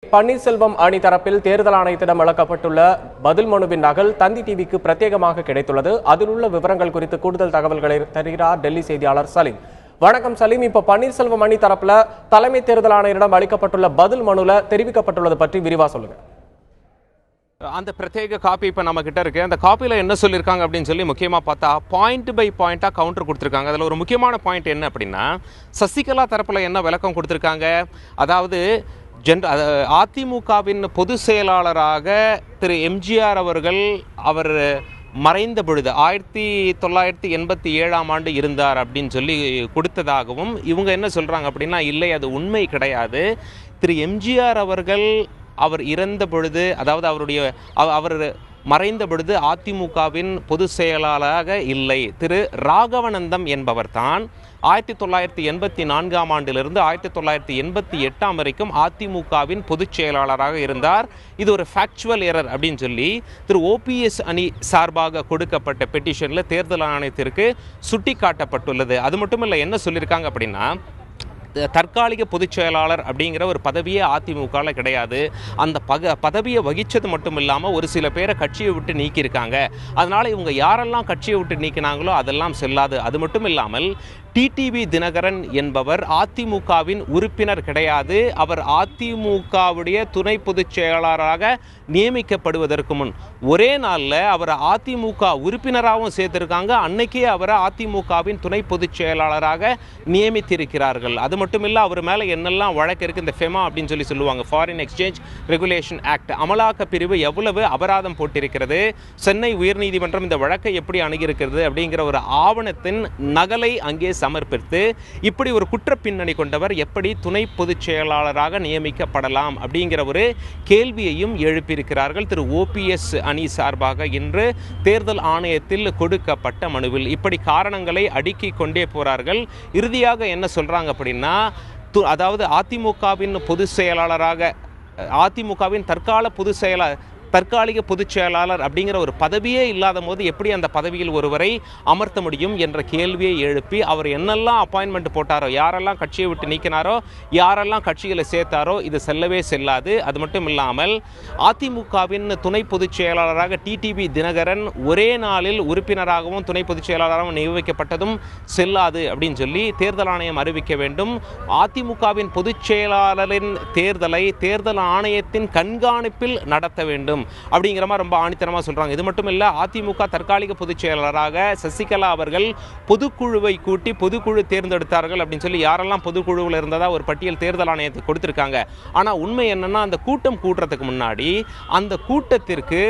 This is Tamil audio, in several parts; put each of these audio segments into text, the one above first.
பன்னீர்செல்வம் அணி தரப்பில் தேர்தல் ஆணையத்திடம் வழங்கப்பட்டுள்ள பதில் மனுவின் நகல் தந்தி டிவிக்கு பிரத்யேகமாக கிடைத்துள்ளது. அதில் உள்ள விவரங்கள் குறித்து கூடுதல் தகவல்களை தருகிறார் டெல்லி செய்தியாளர் சலீம். வணக்கம் சலீம். இப்ப பன்னீர்செல்வம் அணி தரப்புல தலைமை தேர்தல் ஆணையரிடம் அளிக்கப்பட்டுள்ள பதில் மனுல தெரிவிக்கப்பட்டுள்ளது பற்றி விரிவா சொல்லுங்க. அந்த பிரத்யேக காப்பி இப்போ நம்ம கிட்ட இருக்கு. அந்த காப்பியில் என்ன சொல்லியிருக்காங்க அப்படின்னு சொல்லி முக்கியமாக பார்த்தா பாயிண்ட் பை பாயிண்டாக கவுண்டர் கொடுத்துருக்காங்க. அதில் ஒரு முக்கியமான பாயிண்ட் என்ன அப்படின்னா, சசிகலா தரப்பில் என்ன விளக்கம் கொடுத்துருக்காங்க, அதாவது அதிமுகவின் பொதுச் செயலாளராக திரு எம்ஜிஆர் அவர்கள் அவர் மறைந்த பொழுது 1987 இருந்தார் அப்படின்னு சொல்லி கொடுத்ததாகவும் இவங்க என்ன சொல்கிறாங்க அப்படின்னா, இல்லை அது உண்மை கிடையாது. திரு எம்ஜிஆர் அவர்கள் அவர் இறந்த பொழுது, அதாவது அவர் மறைந்த பொழுது அதிமுகவின் பொதுச் செயலாளராக இல்லை. திரு ராகவனந்தம் என்பவர் தான் 1984 1988 வரைக்கும் அதிமுகவின் பொதுச் செயலாளராக இருந்தார். இது ஒரு ஃபேக்சுவல் எரர் அப்படின்னு சொல்லி திரு ஓபிஎஸ் அணி சார்பாக கொடுக்கப்பட்ட பெட்டிஷனில் தேர்தல் ஆணையத்திற்கு சுட்டி காட்டப்பட்டுள்ளது. அது மட்டும் இல்லை, என்ன சொல்லியிருக்காங்க அப்படின்னா, தற்காலிக பொதுச் செயலாளர் அப்படிங்கிற ஒரு பதவியே அதிமுகவில் கிடையாது. அந்த பதவியை வகித்தது மட்டும் இல்லாமல் ஒரு சில பேரை கட்சியை விட்டு நீக்கியிருக்காங்க. அதனால் இவங்க யாரெல்லாம் கட்சியை விட்டு நீக்கினாங்களோ அதெல்லாம் செல்லாது. அது மட்டும் இல்லாமல் டிடிவி தினகரன் என்பவர் அதிமுகவின் உறுப்பினர் கிடையாது. அவர் அதிமுகவுடைய துணை பொதுச் செயலாளராக நியமிக்கப்படுவதற்கு முன் ஒரே நாளில் அவர் அதிமுக உறுப்பினராகவும் சேர்த்திருக்காங்க. அன்னைக்கே அவரை அதிமுகவின் துணை பொதுச் செயலாளராக நியமித்திருக்கிறார்கள். அது மட்டும் இல்லை, அவர் மேலே என்னெல்லாம் வழக்கு இருக்குது, இந்த ஃபெமா அப்படின்னு சொல்லி சொல்லுவாங்க, ஃபாரின் எக்ஸ்சேஞ்ச் ரெகுலேஷன் ஆக்ட், அமலாக்க பிரிவு எவ்வளவு அபராதம் போட்டிருக்கிறது, சென்னை உயர்நீதிமன்றம் இந்த வழக்கை எப்படி அணுகியிருக்கிறது அப்படிங்கிற ஒரு ஆவணத்தின் நகலை அங்கே சமர்ப்பித்து இப்படி ஒரு குற்ற பின்னணி கொண்டவர் எப்படி துணை பொதுச் செயலாளராக நியமிக்கப்படலாம் அப்படிங்கிற ஒரு கேள்வியையும் எழுப்பியிருக்கிறார்கள் திரு ஓபிஎஸ் அணி சார்பாக இன்று தேர்தல் ஆணையத்தில் கொடுக்கப்பட்ட மனுவில். இப்படி காரணங்களை அடுக்கிக் கொண்டே போறார்கள். இறுதியாக என்ன சொல்றாங்க அப்படின்னா, அதாவது அதிமுகவின் பொதுச் செயலாளராக, அதிமுகவின் தற்காலிக பொதுச் செயலாளர் அப்படிங்கிற ஒரு பதவியே இல்லாத போது எப்படி அந்த பதவியில் ஒருவரை அமர்த்த முடியும் என்ற கேள்வியை எழுப்பி அவர் என்னெல்லாம் அப்பாயின்மெண்ட் போட்டாரோ, யாரெல்லாம் கட்சியை விட்டு நீக்கினாரோ, யாரெல்லாம் கட்சிகளை சேர்த்தாரோ இது செல்லவே செல்லாது. அது மட்டும் இல்லாமல் அதிமுகவின் துணை பொதுச் செயலாளராக டிடிவி தினகரன் ஒரே நாளில் உறுப்பினராகவும் துணை பொதுச் செயலாளராகவும் நியமிக்கப்பட்டதும் செல்லாது அப்படின்னு சொல்லி தேர்தல் ஆணையம் அறிவிக்க வேண்டும். அதிமுகவின் பொதுச் செயலாளரின் தேர்தலை தேர்தல் ஆணையத்தின் கண்காணிப்பில் நடத்த வேண்டும் அப்படிங்கிற மாதிரி ரொம்ப ஆணித்தனமாக சொல்றாங்க. இது மட்டும் இல்ல, அதிமுக தற்காலிக பொதுச் செயலாளராக சசிகலா அவர்கள் பொதுக்குழுவை கூட்டி பொதுக்குழு தேர்ந்தெடுத்தார்கள் அப்படின்னு சொல்லி யாரெல்லாம் பொதுக்குழுவில் இருந்ததா ஒரு பட்டியல் தேர்தல் ஆணையத்துக்கு கொடுத்திருக்காங்க. ஆனா உண்மை என்னன்னா, அந்த கூட்டம் கூட்டுறதுக்கு முன்னாடி அந்த கூட்டத்திற்கு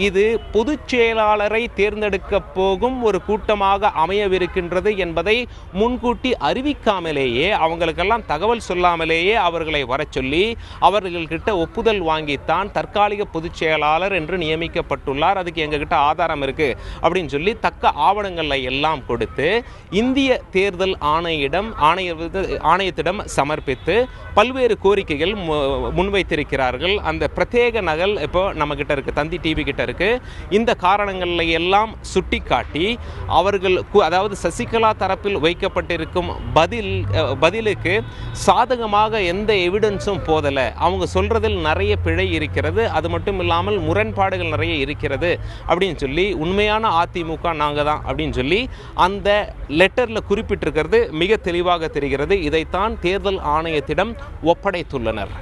இது பொதுச் செயலாளரை தேர்ந்தெடுக்க போகும் ஒரு கூட்டமாக அமையவிருக்கின்றது என்பதை முன்கூட்டி அறிவிக்காமலேயே, அவங்களுக்கெல்லாம் தகவல் சொல்லாமலேயே அவர்களை வர சொல்லி அவர்கள்கிட்ட ஒப்புதல் வாங்கித்தான் தற்காலிக பொதுச் செயலாளர் என்று நியமிக்கப்பட்டுள்ளார். அதுக்கு எங்ககிட்ட ஆதாரம் இருக்கு அப்படின்னு சொல்லி தக்க ஆவணங்களை எல்லாம் கொடுத்து இந்திய தேர்தல் ஆணையத்திடம் சமர்ப்பித்து பல்வேறு கோரிக்கைகள் முன்வைத்திருக்கிறார்கள். அந்த பிரத்யேக நகல் இப்போ நம்ம கிட்ட இருக்கு, தந்தி டிவி கிட்ட இருக்கு. இந்த காரணங்களை எல்லாம் சுட்டிக்காட்டி அவர்கள், அதாவது சசிகலா தரப்பில் வைக்கப்பட்டிருக்கும் பதிலுக்கு சாதகமாக எந்த எவிடன்ஸும் போதல, அவங்க சொல்றதில் நிறைய பிழை இருக்கிறது, அது மட்டும் இல்லாமல் முரண்பாடுகள் நிறைய இருக்கிறது அப்படின்னு சொல்லி உண்மையான அதிமுக நாங்க தான் அப்படின்னு சொல்லி அந்த லெட்டர்ல குறிப்பிட்டிருக்கிறது மிக தெளிவாக தெரிகிறது. இதைத்தான் தேர்தல் ஆணையத்திடம் ஒப்படைத்துள்ளனர்.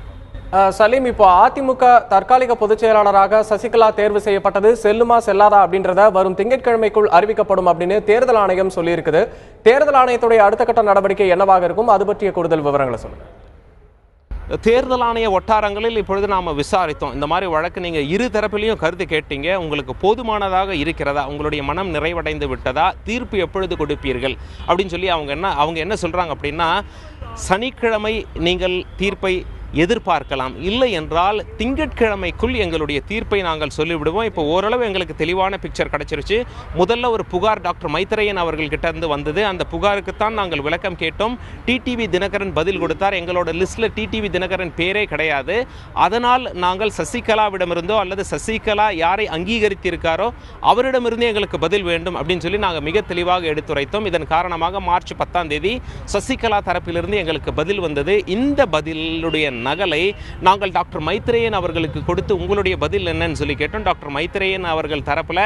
சலீம், இப்போ அதிமுக தற்காலிக பொதுச் செயலாளராக சசிகலா தேர்வு செய்யப்பட்டது செல்லுமா செல்லாதா அப்படின்றத வரும் திங்கட்கிழமைக்குள் அறிவிக்கப்படும் அப்படின்னு தேர்தல் ஆணையம் சொல்லி இருக்குது. தேர்தல் ஆணையத்துடைய அடுத்த கட்ட நடவடிக்கை என்னவாக இருக்கும், அது பற்றிய கூடுதல் விவரங்களை சொல்லுங்க. தேர்தல் ஆணைய வட்டாரங்களில் இப்பொழுது நாம் விசாரித்தோம். இந்த மாதிரி வழக்கு நீங்கள் இரு தரப்பிலையும் கருத்து கேட்டீங்க, உங்களுக்கு போதுமானதாக இருக்கிறதா, உங்களுடைய மனம் நிறைவடைந்து விட்டதா, தீர்ப்பு எப்பொழுது கொடுப்பீர்கள் அப்படின்னு சொல்லி அவங்க என்ன சொல்கிறாங்க அப்படின்னா, சனிக்கிழமை நீங்கள் தீர்ப்பை எதிர்பார்க்கலாம், இல்லை என்றால் திங்கட்கிழமைக்குள் எங்களுடைய தீர்ப்பை நாங்கள் சொல்லிவிடுவோம். இப்போ ஓரளவு எங்களுக்கு தெளிவான பிக்சர் கிடைச்சிருச்சு. முதல்ல ஒரு புகார் டாக்டர் மைத்ரேயன் அவர்கள்கிட்ட இருந்து வந்தது. அந்த புகாருக்குத்தான் நாங்கள் விளக்கம் கேட்டோம். டிடிவி தினகரன் பதில் கொடுத்தார். எங்களோட லிஸ்ட்ல டிடிவி தினகரன் பேரே கிடையாது. அதனால் நாங்கள் சசிகலாவிடமிருந்தோ அல்லது சசிகலா யாரை அங்கீகரித்திருக்காரோ அவரிடமிருந்தே எங்களுக்கு பதில் வேண்டும் அப்படின்னு சொல்லி நாங்கள் மிக தெளிவாக எடுத்துரைத்தோம். இதன் காரணமாக மார்ச் 10 சசிகலா தரப்பிலிருந்து எங்களுக்கு பதில் வந்தது. இந்த பதிலுடைய நகலை நாங்கள் டாக்டர் மைத்ரேயன் அவர்களுக்கு கொடுத்து உங்களுடைய பதில் என்னன்னு சொல்லி கேட்டோம். டாக்டர் மைத்ரேயன் அவர்கள் தரப்புல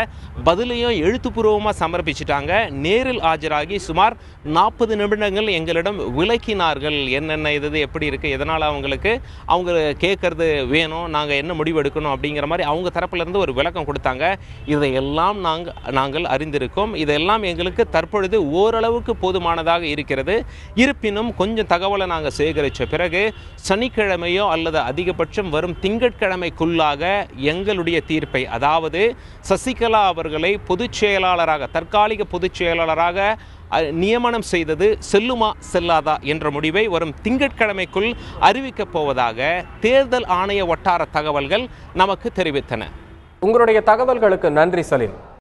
பதிலையும் எழுத்துப்பூர்வமாக சமர்ப்பிச்சிட்டாங்க. நேரில் ஆஜராகி சுமார் 40 நிமிடங்கள் எங்களிடம் விளக்கினார்கள். என்னென்ன இது எப்படி இருக்குது, எதனால் அவங்க கேட்கறது வேணும், நாங்கள் என்ன முடிவு எடுக்கணும் அப்படிங்கிற மாதிரி அவங்க தரப்பிலிருந்து ஒரு விளக்கம் கொடுத்தாங்க. இதையெல்லாம் நாங்கள் அறிந்திருக்கோம். இதெல்லாம் எங்களுக்கு தற்பொழுது ஓரளவுக்கு போதுமானதாக இருக்கிறது. இருப்பினும் கொஞ்சம் தகவலை நாங்கள் சேகரித்த பிறகு சனிக்கிழமையோ அல்லது அதிகபட்சம் வரும் திங்கட்கிழமைக்குள்ளாக எங்களுடைய தீர்ப்பை, அதாவது சசிகலா அவர்களை பொதுச் செயலாளராக, தற்காலிக பொதுச் செயலாளராக நியமனம் செய்தது செல்லுமா செல்லாதா என்ற முடிவை வரும் திங்கட்கிழமைக்குள் அறிவிக்கப் போவதாக தேர்தல் ஆணைய வட்டார தகவல்கள் நமக்கு தெரிவித்தன. உங்களுடைய தகவல்களுக்கு நன்றி சலீம்.